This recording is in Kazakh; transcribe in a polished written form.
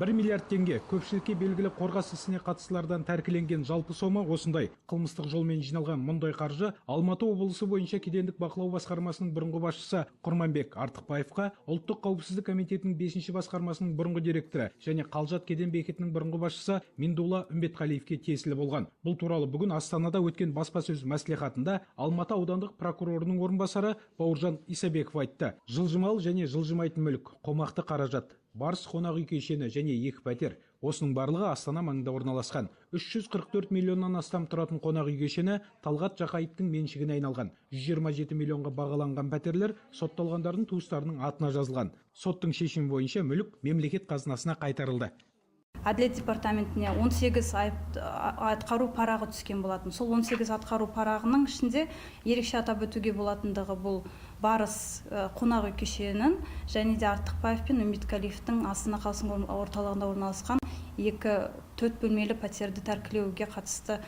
1 миллиард теңге көпшілікке белгілі қорғас ісіне қатысылардан тәркіленген жалпы сома осындай. Қылмыстық жолмен жиналған мұндай қаржы Алматы облысы бойынша кедендік бақылау басқармасының бұрынғы басшысы Құрманбек Артықбаевқа, ұлттық қауіпсіздік комитетінің 5-ші басқармасының бұрынғы директоры және Қалжат кеден бекетінің бұрынғы басшысы Миндулла Үмбетқалиевке тиесілі болған. Бұл туралы бүгін Астанада өткен баспасөз мәслихатында Алматы аудандық прокурорының орынбасары Бауыржан Исабеков айтты. Жылжымалы және жылжымайтын мүлік, қомақты қаражат, Барыс қонақ үй кешені және 2 пәтер. Осының барлығы Астана маңында орналасқан. 344 миллионнан астам тұратын қонақ үй кешені Талғат Жақайыптың меншігіне айналған. 127 миллионға бағаланған пәтерлер сотталғандардың туыстарының атына жазылған. Соттың шешімі бойынша мүлік мемлекет қазынасына қайтарылды. Әділет департаментіне 18 атқару парағы түскен болатын. Сол 18 атқару парағының ішінде ерекше атап өтуге болатындығы бұл Барыс қонақ үй кешенінің және де Артықбаев пен Үмбетқалиевтің Астана қаласының орталығында орналасқан 2-4 бөлмелі пәтерді тәркілеуге қатысты